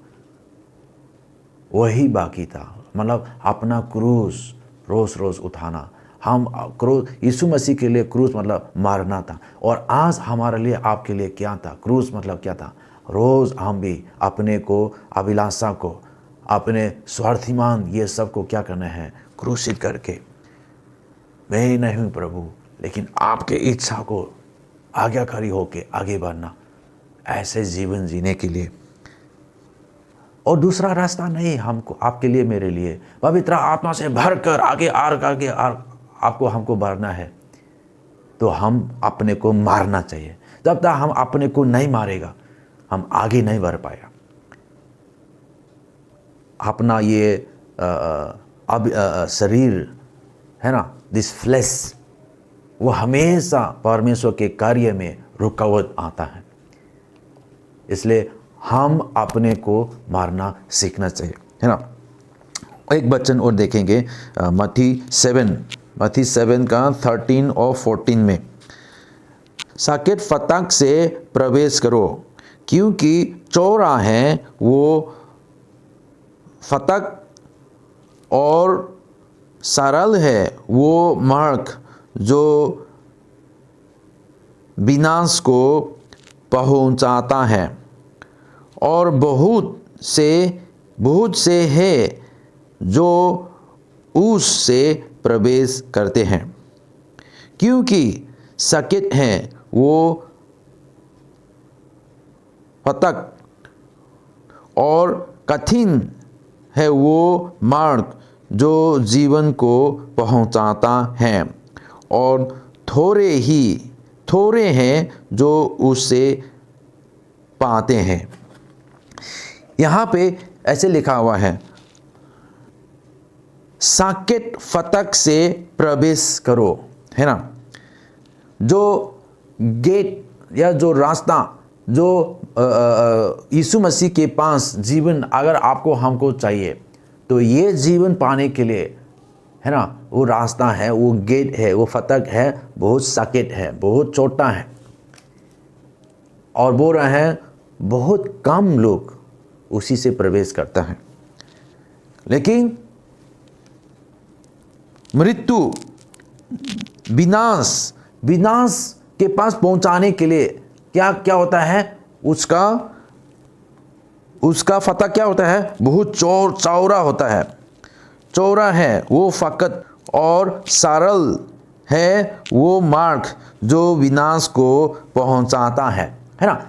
वही बाकी था, मतलब अपना क्रूस रोज़ रोज़ उठाना। हम क्रूस, यीशु मसीह के लिए क्रूस मतलब मारना था। और आज हमारे लिए, आपके लिए क्या था? क्रूस मतलब क्या था? रोज़ हम भी अपने को, अभिलाषा को, अपने स्वार्थीमान ये सब को क्या करना है? क्रूसित करके, मैं ही नहीं हूँ प्रभु, लेकिन आपके इच्छा को आज्ञाकारी होके आगे बढ़ना, ऐसे जीवन जीने के लिए। और दूसरा रास्ता नहीं हमको, आपके लिए, मेरे लिए। पवित्र आत्मा से भरकर आगे आपको हमको बढ़ना है, तो हम अपने को मारना चाहिए। जब तक हम अपने को नहीं मारेगा, हम आगे नहीं बढ़ पाएगा। अपना ये शरीर है ना, दिस फ्लेश, वो हमेशा परमेश्वर के कार्य में रुकावट आता है। इसलिए हम अपने को मारना सीखना चाहिए, है ना। एक वचन और देखेंगे, मत्ती 7 का 13 और 14 में, साकेत फतक से प्रवेश करो, क्योंकि चौरा है वो फतक और सरल है वो मार्ग जो विनाश को पहुंचाता है, और बहुत से है जो उससे प्रवेश करते हैं। क्योंकि सकित है वो फतक और कठिन है वो मार्ग जो जीवन को पहुंचाता है, और थोड़े हैं जो उससे पाते हैं। यहाँ पे ऐसे लिखा हुआ है, साकेत फतक से प्रवेश करो, है ना। जो गेट या जो रास्ता जो यीशु मसीह के पास जीवन अगर आपको हमको चाहिए, तो ये जीवन पाने के लिए है ना, वो रास्ता है, वो गेट है, वो फतक है, बहुत सकेट है, बहुत छोटा है, और बोल रहे हैं बहुत कम लोग उसी से प्रवेश करता है। लेकिन मृत्यु, विनाश के पास पहुंचाने के लिए क्या क्या होता है, उसका फतक क्या होता है, बहुत चौड़ा होता है, चौड़ा है वो फकत, और सरल है वो मार्ग जो विनाश को पहुंचाता है ना।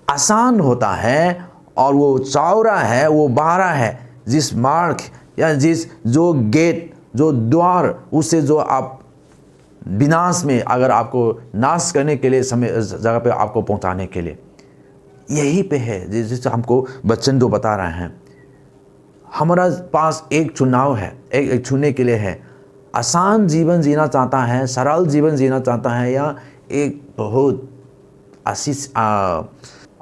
आसान होता है और वो चौड़ा है, वो बाहरा है, जिस मार्ग या जो गेट, जो द्वार, उससे जो आप विनाश में अगर आपको नाश करने के लिए समय जगह पे आपको पहुंचाने के लिए यही पे है, जिससे हमको वचन दो बता रहे हैं। हमारा पास एक चुनाव है, एक चुनने के लिए है। आसान जीवन जीना चाहता है, सरल जीवन जीना चाहता है, या एक बहुत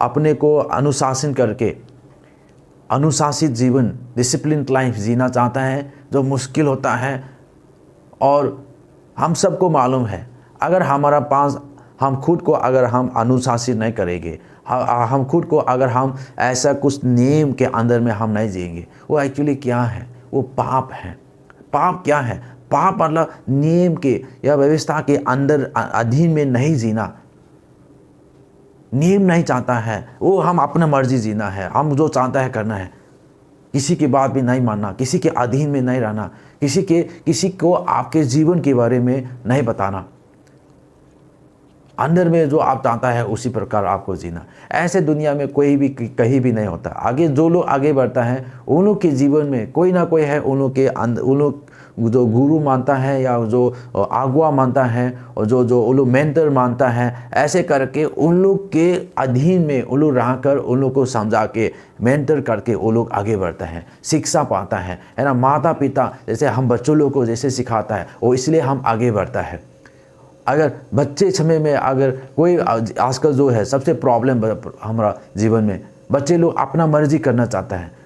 अपने को अनुशासन करके अनुशासित जीवन, डिसिप्लिन लाइफ जीना चाहता है, जो मुश्किल होता है। और हम सबको मालूम है, अगर हमारा पास हम खुद को अगर हम अनुशासित नहीं करेंगे, हम खुद को अगर हम ऐसा कुछ नियम के अंदर में हम नहीं जिएंगे, वो एक्चुअली क्या है, वो पाप है। पाप क्या है? पाप मतलब नियम के या व्यवस्था के अंदर अधीन में नहीं जीना। नियम नहीं चाहता है, वो हम अपना मर्जी जीना है, हम जो चाहता है करना है, किसी की बात भी नहीं मानना, किसी के अधीन में नहीं रहना, किसी को आपके जीवन के बारे में नहीं बताना, अंदर में जो आप चाहता है उसी प्रकार आपको जीना। ऐसे दुनिया में कोई भी कहीं भी नहीं होता। आगे जो लोग आगे बढ़ता है, उन लोग के जीवन में कोई ना कोई है, उन लोग जो गुरु मानता है या जो आगुआ मानता है, और जो उन लोग मेंटर मानता है, ऐसे करके उन लोग के अधीन में उन लोग रह कर उन लोग को समझा के मेंटर करके वो लोग आगे बढ़ता है, शिक्षा पाता है ना। माता पिता जैसे हम बच्चों लोग को जैसे सिखाता है, वो इसलिए हम आगे बढ़ता है। अगर बच्चे समय में अगर कोई आजकल जो है सबसे प्रॉब्लम हमारा जीवन में, बच्चे लोग अपना मर्जी करना चाहता है।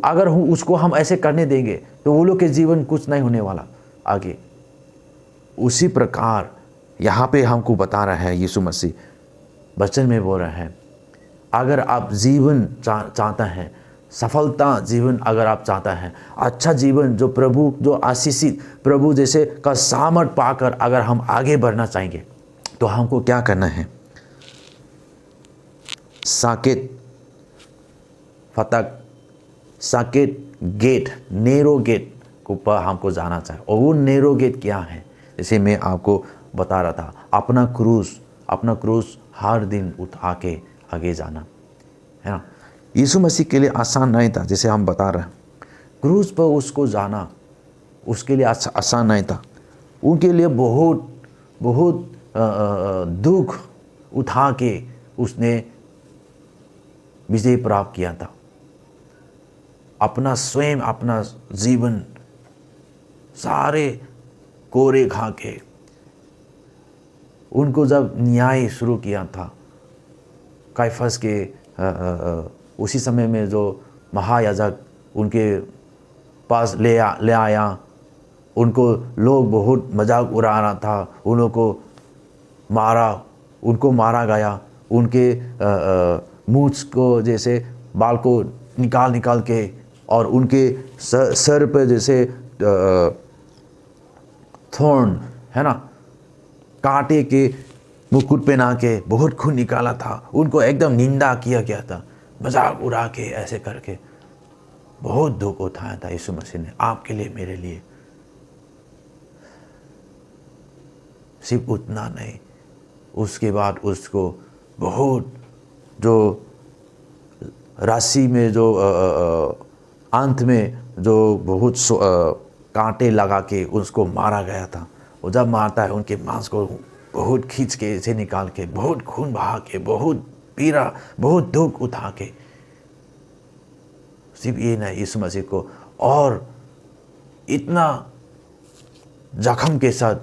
अगर उसको हम ऐसे करने देंगे तो वो लोग के जीवन कुछ नहीं होने वाला आगे। उसी प्रकार यहाँ पे हमको बता रहा है यीशु मसीह, वचन में बोल रहा है, अगर आप जीवन चाहता है, सफलता जीवन अगर आप चाहता है, अच्छा जीवन जो प्रभु, जो आशीषित प्रभु जैसे का सामर्थ पाकर अगर हम आगे बढ़ना चाहेंगे, तो हमको क्या करना है? साकेत फतक, साकेत गेट, नेरो गेट के ऊपर हमको जाना चाहिए। और वो नेरो गेट क्या है? जैसे मैं आपको बता रहा था, अपना क्रूस हर दिन उठा के आगे जाना, है ना। यीशु मसीह के लिए आसान नहीं था, जैसे हम बता रहे हैं। क्रूस पर उसको जाना उसके लिए आसान नहीं था। उनके लिए बहुत दुख उठा के उसने विजय प्राप्त किया था। अपना स्वयं, अपना जीवन सारे कोरे खा के उनको जब न्याय शुरू किया था, काइफस के उसी समय में जो महायाजक उनके पास ले आया, उनको लोग बहुत मजाक उड़ा रहा था, उन लोगों को उनको मारा गया। उनके मूछ को जैसे बाल को निकाल के, और उनके सर पे जैसे थॉर्न है ना, कांटे के मुकुट पहना के बहुत खून निकाला था। उनको एकदम निंदा किया गया था, मजाक उड़ा के ऐसे करके बहुत दुख उठाया था यीशु मसीह ने आपके लिए, मेरे लिए। सिर्फ उतना नहीं, उसके बाद उसको बहुत जो राशि में जो अंत में जो बहुत कांटे लगा के उसको मारा गया था। वो जब मारता है, उनके मांस को बहुत खींच के ऐसे निकाल के, बहुत खून बहा के, बहुत पीड़ा, बहुत दुख उठा के। सिर्फ ये नहीं, यीशु मसीह को और इतना जख्म के साथ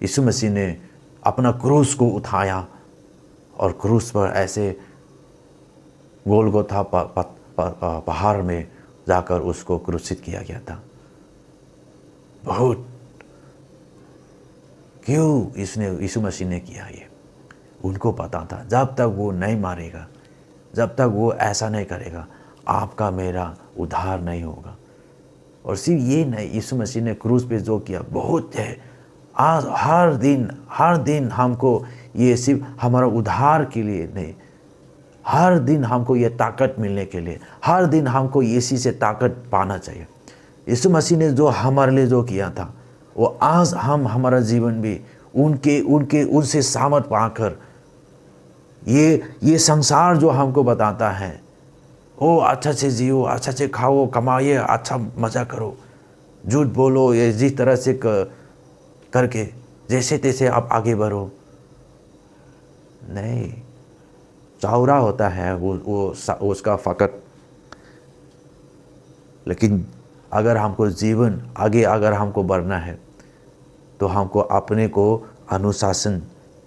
यीशु मसीह ने अपना क्रूस को उठाया, और क्रूस पर ऐसे गोलगोथा पहाड़ में जाकर उसको क्रूसित किया गया था। बहुत क्यों इसने यीशु मसीह ने किया ये, उनको पता था जब तक वो नहीं मारेगा, जब तक वो ऐसा नहीं करेगा, आपका मेरा उद्धार नहीं होगा। और सिर्फ ये नहीं, यीशु मसीह ने क्रूस पे जो किया बहुत है। आज हर दिन हमको ये सिर्फ हमारा उद्धार के लिए नहीं, हर दिन हमको ये ताकत मिलने के लिए, हर दिन हमको इसी से ताकत पाना चाहिए। यीशु मसीह ने जो हमारे लिए जो किया था, वो आज हम हमारा जीवन भी उनसे सामर्थ पाकर ये संसार जो हमको बताता है, ओ अच्छा से जियो, अच्छा से खाओ, कमाइए, अच्छा मज़ा करो, झूठ बोलो, ये जिस तरह से करके जैसे तैसे आप आगे बढ़ो, नहीं, चौरा होता है वो उसका फ़कत। लेकिन अगर हमको जीवन आगे अगर हमको बढ़ना है तो हमको अपने को अनुशासन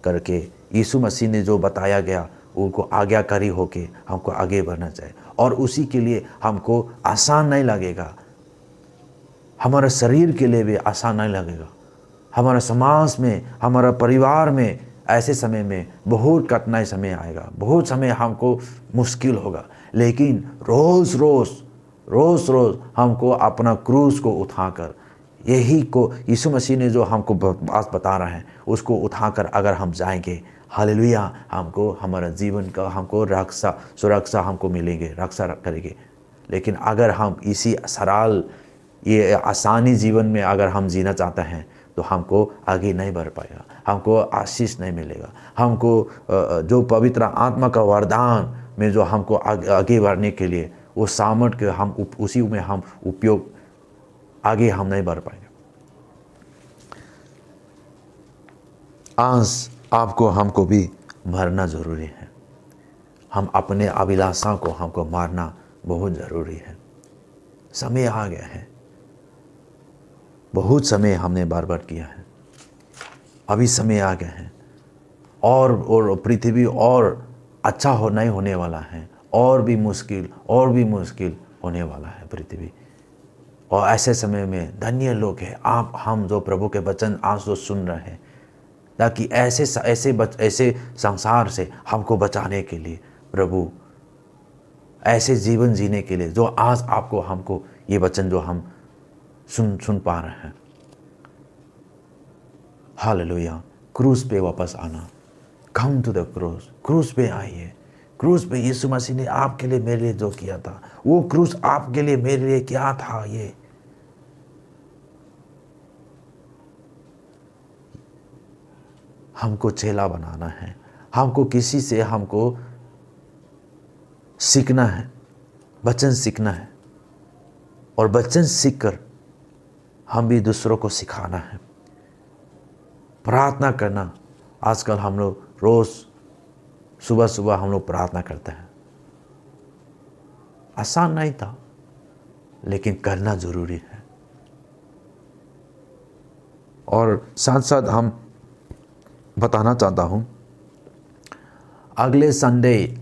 करके यीशु मसीह ने जो बताया गया उनको आज्ञाकारी होके हमको आगे बढ़ना चाहिए। और उसी के लिए हमको आसान नहीं लगेगा, हमारे शरीर के लिए भी आसान नहीं लगेगा, हमारे समाज में, हमारा परिवार में ऐसे समय में बहुत कठिनाई समय आएगा, बहुत समय हमको मुश्किल होगा। लेकिन रोज़ रोज़ हमको अपना क्रूस को उठाकर, यही को यीशु मसीह ने जो हमको बात बता रहे हैं उसको उठाकर अगर हम जाएंगे, हालेलुया, हमको हमारा जीवन का हमको सुरक्षा हमको मिलेंगे, रक्षा करेंगे। लेकिन अगर हम इसी सरल ये आसानी जीवन में अगर हम जीना चाहते हैं तो हमको आगे नहीं बढ़ पाएगा, हमको आशीष नहीं मिलेगा, हमको जो पवित्र आत्मा का वरदान में जो हमको आगे बढ़ने के लिए वो सामर्थ्य के हम उसी में हम उपयोग आगे हम नहीं बढ़ पाएंगे। आज आपको हमको भी मरना ज़रूरी है, हम अपने अभिलाषा को हमको मारना बहुत ज़रूरी है। समय आ गया है, बहुत समय हमने बर्बाद किया है, अभी समय आ गया है और पृथ्वी और अच्छा नहीं होने वाला है, और भी मुश्किल होने वाला है पृथ्वी। और ऐसे समय में धन्य लोग हैं आप, हम जो प्रभु के वचन आज जो सुन रहे हैं, ताकि ऐसे संसार से हमको बचाने के लिए प्रभु ऐसे जीवन जीने के लिए जो आज आपको हमको ये वचन जो हम सुन पा रहे हैं, हालेलुया, क्रूस पे वापस आना, कम टू द क्रूस पे आइए। क्रूस पे यीशु मसीह ने आपके लिए मेरे लिए जो किया था, वो क्रूस आपके लिए मेरे लिए क्या था, ये हमको चेला बनाना है, हमको किसी से हमको सीखना है, वचन सीखना है, और वचन सीखकर हम भी दूसरों को सिखाना है। प्रार्थना करना, आजकल हम लोग रोज़ सुबह हम लोग प्रार्थना करते हैं, आसान नहीं था लेकिन करना ज़रूरी है। और साथ साथ हम बताना चाहता हूँ, अगले संडे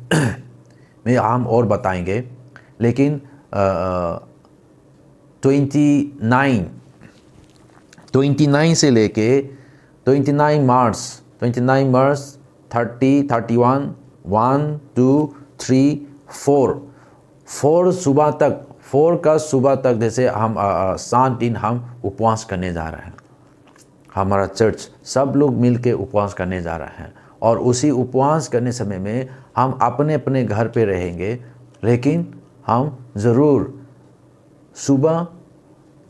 में हम और बताएंगे, लेकिन 29 से लेके 29 मार्च 30, 31, 1, 2, 3, 4 सुबह तक, 4 का सुबह तक जैसे हम 7 दिन हम उपवास करने जा रहे हैं। हमारा चर्च सब लोग मिल के उपवास करने जा रहे हैं, और उसी उपवास करने समय में हम अपने अपने घर पे रहेंगे, लेकिन हम ज़रूर सुबह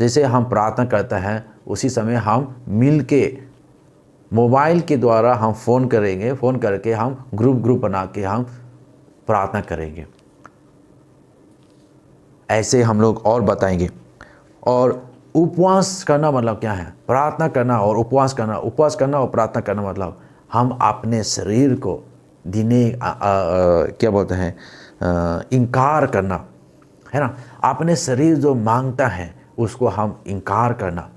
जैसे हम प्रार्थना करते हैं उसी समय हम मिल के मोबाइल के द्वारा हम फ़ोन करेंगे, फ़ोन करके हम ग्रुप बना के हम प्रार्थना करेंगे। ऐसे हम लोग और बताएंगे। और उपवास करना मतलब क्या है? प्रार्थना करना और उपवास करना और प्रार्थना करना मतलब हम अपने शरीर को क्या बोलते हैं, इनकार करना है ना। अपने शरीर जो मांगता है उसको हम इनकार करना।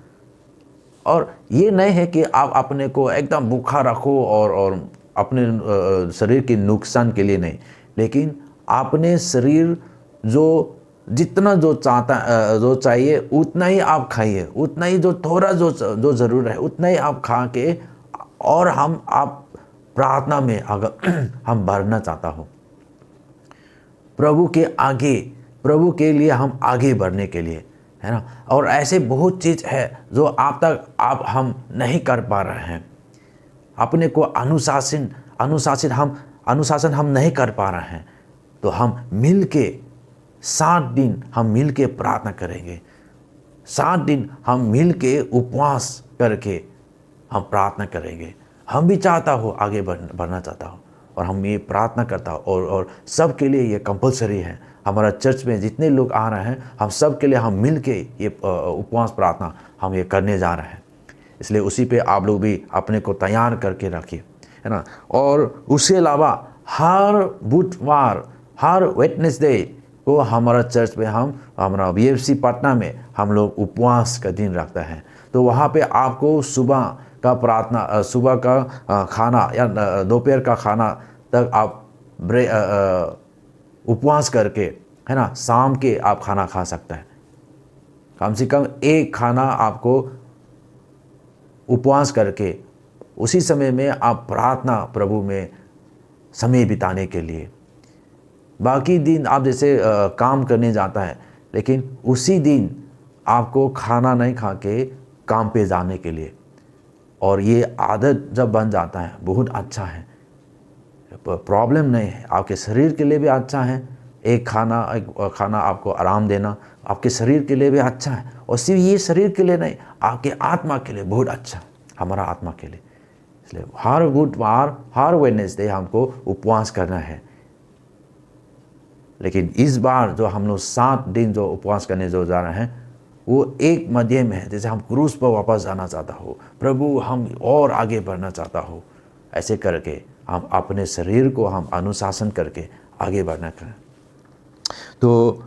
और ये नहीं है कि आप अपने को एकदम भूखा रखो और अपने शरीर के नुकसान के लिए नहीं, लेकिन अपने शरीर जो जितना जो चाहता जो चाहिए उतना ही आप खाइए, उतना ही जो थोड़ा जो ज़रूर है उतना ही आप खा के, और आप प्रार्थना में अगर हम बढ़ना चाहता हो प्रभु प्रभु के लिए हम आगे बढ़ने के लिए, है ना। और ऐसे बहुत चीज़ है जो हम नहीं कर पा रहे हैं, अपने को अनुशासन हम नहीं कर पा रहे हैं, तो हम मिल के 7 दिन हम मिल के प्रार्थना करेंगे, 7 दिन हम मिल के उपवास करके हम प्रार्थना करेंगे। हम भी चाहता हो आगे बढ़ना चाहता हो, और हम ये प्रार्थना करता हो, और सब के लिए ये कंपलसरी है। हमारा चर्च में जितने लोग आ रहे हैं हम सब के लिए हम मिल के ये उपवास प्रार्थना हम ये करने जा रहे हैं, इसलिए उसी पे आप लोग भी अपने को तैयार करके रखिए, है ना। और उसके अलावा हर बुधवार, हर वेडनेसडे को हमारा चर्च में हमारा BFC पटना में हम लोग उपवास का दिन रखता है। तो वहाँ पे आपको सुबह का प्रार्थना, सुबह का खाना या दोपहर का खाना तक आप उपवास करके, है ना, शाम के आप खाना खा सकते हैं। कम से कम एक खाना आपको उपवास करके उसी समय में आप प्रार्थना प्रभु में समय बिताने के लिए। बाकी दिन आप जैसे काम करने जाता है, लेकिन उसी दिन आपको खाना नहीं खा के काम पे जाने के लिए। और ये आदत जब बन जाता है बहुत अच्छा है, प्रॉब्लम नहीं है, आपके शरीर के लिए भी अच्छा है। एक खाना आपको आराम देना आपके शरीर के लिए भी अच्छा है, और सिर्फ ये शरीर के लिए नहीं, आपके आत्मा के लिए बहुत अच्छा है, हमारा आत्मा के लिए। इसलिए हर बुधवार, हर वेडनेसडे हमको उपवास करना है। लेकिन इस बार जो हम लोग 7 दिन जो उपवास करने जो जा रहे हैं, वो एक मध्य में है, जैसे हम क्रूस पर वापस जाना चाहता हो, प्रभु हम और आगे बढ़ना चाहता हो, ऐसे करके हम अपने शरीर को हम अनुशासन करके आगे बढ़ना करें। तो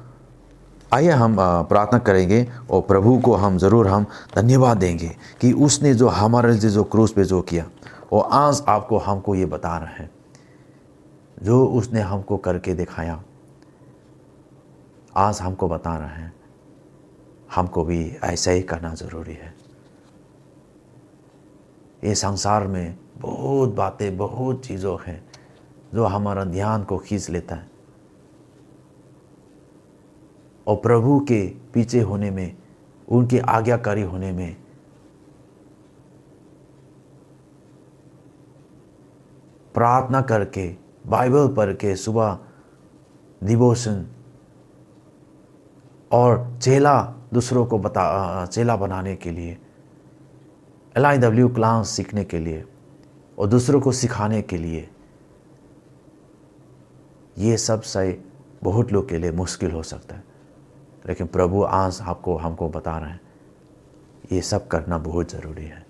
आइए हम प्रार्थना करेंगे, और प्रभु को हम ज़रूर हम धन्यवाद देंगे कि उसने जो हमारे लिए जो क्रूस पे जो किया, और आज आपको हमको ये बता रहे हैं, जो उसने हमको करके दिखाया, आज हमको बता रहे हैं, हमको भी ऐसा ही करना ज़रूरी है। ये संसार में बहुत बातें, बहुत चीज़ों हैं जो हमारा ध्यान को खींच लेता है, और प्रभु के पीछे होने में, उनके आज्ञाकारी होने में प्रार्थना करके, बाइबल पढ़ के, सुबह डिवोशन और दूसरों को चेला बनाने के लिए, LIW क्लास सीखने के लिए और दूसरों को सिखाने के लिए, ये सब सही बहुत लोग के लिए मुश्किल हो सकता है, लेकिन प्रभु आज हमको बता रहे हैं ये सब करना बहुत ज़रूरी है।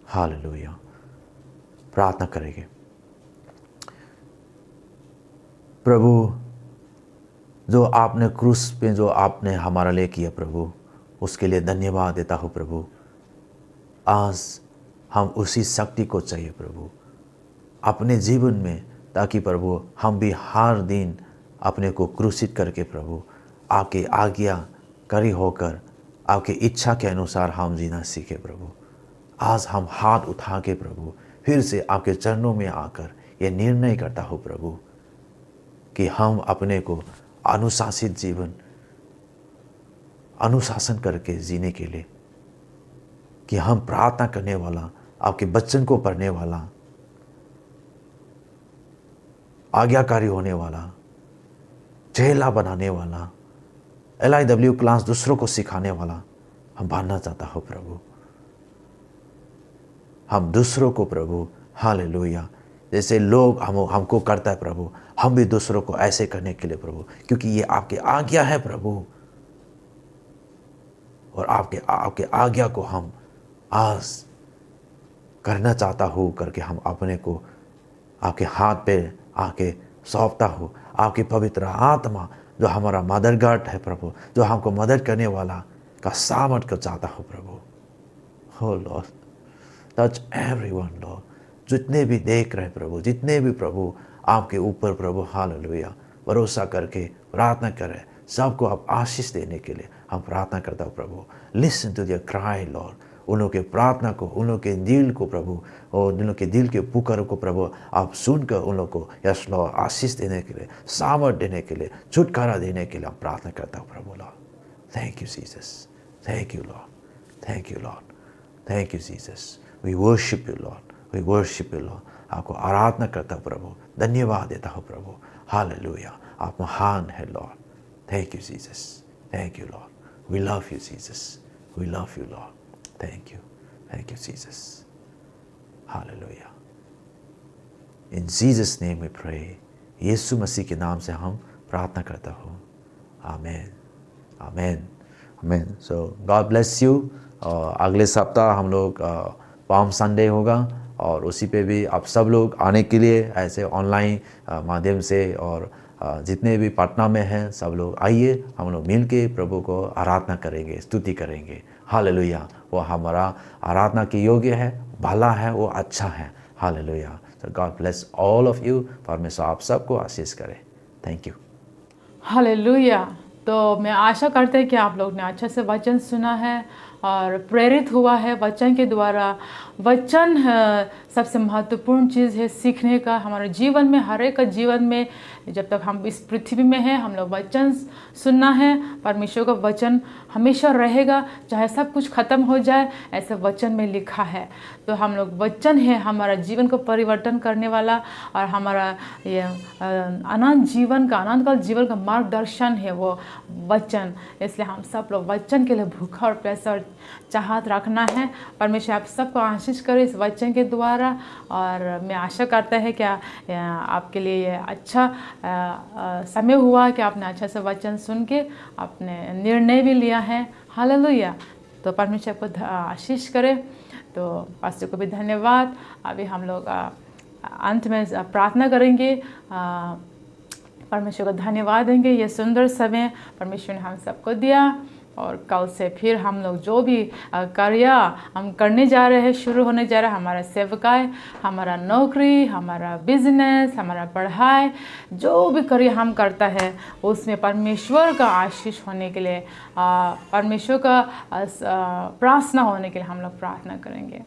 हालेलुया। प्रार्थना करेंगे। प्रभु, जो आपने क्रूस पे जो आपने हमारा लिए किया प्रभु, उसके लिए धन्यवाद देता हूँ प्रभु। आज हम उसी शक्ति को चाहिए प्रभु अपने जीवन में, ताकि प्रभु हम भी हर दिन अपने को क्रूसित करके प्रभु आपके आज्ञाकारी होकर, आपकी इच्छा के अनुसार हम जीना सीखे प्रभु। आज हम हाथ उठा के प्रभु फिर से आपके चरणों में आकर ये निर्णय करता हूँ प्रभु कि हम अपने को अनुशासित जीवन, अनुशासन करके जीने के लिए, कि हम प्रार्थना करने वाला, आपके वचन को पढ़ने वाला, आज्ञाकारी होने वाला, चेला बनाने वाला, LIW क्लास दूसरों को सिखाने वाला हम बनना चाहता हो प्रभु। हम दूसरों को प्रभु, हालेलुया, जैसे लोग हमको करता है प्रभु, हम भी दूसरों को ऐसे करने के लिए प्रभु, क्योंकि ये आपकी आज्ञा है प्रभु, और आपके आज्ञा को हम आज करना चाहता हूँ करके हम अपने को आपके हाथ पे आके सौंपता हूँ। आपकी पवित्र आत्मा जो हमारा मदर गार्ड है प्रभु, जो हमको मदद करने वाला का सामर्थ को चाहता हूँ प्रभु। हो लॉर्ड, टच एवरीवन लॉर्ड, जितने भी देख रहे प्रभु, जितने भी प्रभु आपके ऊपर प्रभु हालेलुया भरोसा करके प्रार्थना करें, सबको आप आशीष देने के लिए हम प्रार्थना करता हूँ प्रभु। Listen to their cry lord, उन लोगों के प्रार्थना को, उन लोगों के दिल को प्रभु, और उन लोगों के दिल के पुकार को प्रभु आप सुनकर उन लोगों को यस लॉर्ड आशीष देने के लिए, सामर्थ देने के लिए, छुटकारा देने के लिए हम प्रार्थना करता हूँ प्रभु lord. Thank you Jesus, thank you lord, thank you lord, thank you Jesus. We worship you lord, we worship you lord. आपको आराधना करता हूँ प्रभु, धन्यवाद देता हूँ प्रभु, हालेलुया। आप महान है lord. Thank you Jesus, thank you lord. We love you Jesus, we love you lord. Thank you Jesus, hallelujah. In Jesus name we pray, यीशु मसीह के नाम से हम प्रार्थना करता हूँ, amen, amen, amen. So God bless you. अगले सप्ताह हम लोग पाम संडे होगा, और उसी पे भी आप सब लोग आने के लिए ऐसे ऑनलाइन माध्यम से, और जितने भी पटना में हैं सब लोग आइए, हम लोग मिल के प्रभु को आराधना करेंगे, स्तुति करेंगे, हालेलुया। वो हमारा आराधना के योग्य है, भला है, वो अच्छा है, hallelujah. So God bless all of you. परमेश्वर आप सबको आशीष करे। Thank you, hallelujah. तो मैं आशा करते हैं कि आप लोग ने अच्छे से वचन सुना है और प्रेरित हुआ है वचन के द्वारा। वचन सबसे महत्वपूर्ण चीज़ है सीखने का हमारे जीवन में, हर एक का जीवन में। जब तक हम इस पृथ्वी में हैं, हम लोग वचन सुनना है। परमेश्वर का वचन हमेशा रहेगा, चाहे सब कुछ ख़त्म हो जाए, ऐसे वचन में लिखा है। तो हम लोग वचन है हमारा जीवन को परिवर्तन करने वाला, और हमारा ये अनंत जीवन का, अनंतकाल जीवन का मार्गदर्शन है वो वचन। इसलिए हम सब लोग वचन के लिए भूखा और प्यासा और चाहत रखना है। परमेश्वर आप सबको आशीष करे इस वचन के द्वारा। और मैं आशा करता है कि आपके लिए ये अच्छा समय हुआ कि आपने अच्छा से वचन सुन के आपने निर्णय भी लिया है, हालेलुया। तो परमेश्वर आपको आशीष करे। तो पास्टर को भी धन्यवाद। अभी हम लोग अंत में प्रार्थना करेंगे, परमेश्वर को धन्यवाद देंगे। ये सुंदर समय परमेश्वर ने हम सबको दिया, और कल से फिर हम लोग जो भी कार्य हम करने जा रहे हैं, शुरू होने जा रहा है, हमारा सेवकाई, हमारा नौकरी, हमारा बिजनेस, हमारा पढ़ाई, जो भी कार्य हम करता है उसमें परमेश्वर का आशीष होने के लिए, परमेश्वर का प्रार्थना होने के लिए हम लोग प्रार्थना करेंगे।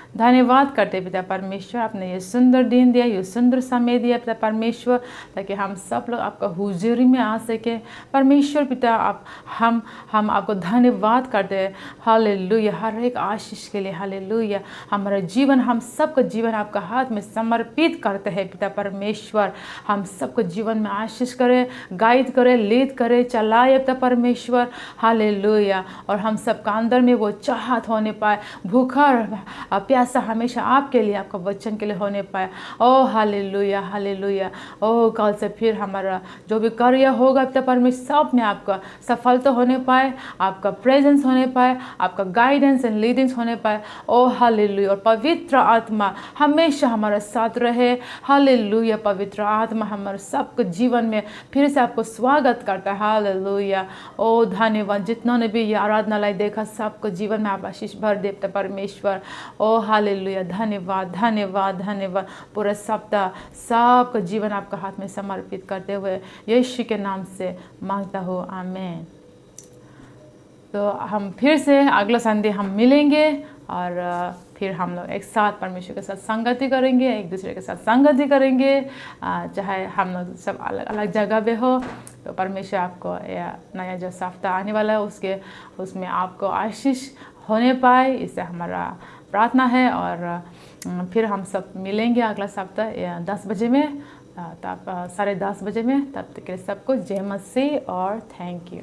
धन्यवाद करते पिता परमेश्वर, आपने ये सुंदर दिन दिया, ये सुंदर समय दिया पिता परमेश्वर, ताकि हम सब लोग आपका हुजूरी में आ सके। परमेश्वर पिता आप हम आपको धन्यवाद करते हैं, हालेलुया, हर एक आशीष के लिए, हालेलुया। हमारा जीवन, हम सबका जीवन आपका हाथ में समर्पित करते हैं पिता परमेश्वर। हम सबको जीवन में आशीष करें, गाइड करें, लीड करें, चलाए पिता परमेश्वर, हालेलुया। और हम सबका अंदर में वो चाहत होने पाए, भूखा और प्यासा हमेशा आपके लिए, आपका वचन के लिए होने पाए। ओ हालेलुया, हालेलुया। ओ कल से फिर हमारा जो भी कार्य होगा पिता परमेश्वर, सब में आपका सफलता होने पाए, आपका प्रेजेंस होने पाए, आपका गाइडेंस एंड लीडिंग्स होने पाए। ओ हालेलुया। और पवित्र आत्मा हमेशा हमारा साथ रहे, हालेलुया। पवित्र आत्मा हमारे सबके जीवन में फिर से आपको स्वागत करता है, हालेलुया। ओ धन्यवाद, जितनों ने भी ये आराधनालय देखा, सबको जीवन में आप आशीष भर दे पिता परमेश्वर। ओ हालेलुया, धन्यवाद, धन्यवाद, धन्यवाद। पूरा सप्ताह सबका जीवन आपका हाथ में समर्पित करते हुए यीशु के नाम से मांगता हूँ, आमीन। तो हम फिर से अगला संडे हम मिलेंगे, और फिर हम लोग एक साथ परमेश्वर के साथ संगति करेंगे, एक दूसरे के साथ संगति करेंगे। चाहे हम लोग सब अलग अलग जगह पे हो, तो परमेश्वर आपको नया जो सप्ताह आने वाला है उसमें आपको आशीष होने पाए, इससे हमारा प्रार्थना है। और फिर हम सब मिलेंगे अगला सप्ताह 10 बजे में, तब 10:30 बजे में। तब तक के सबको जय मसीह और थैंक यू।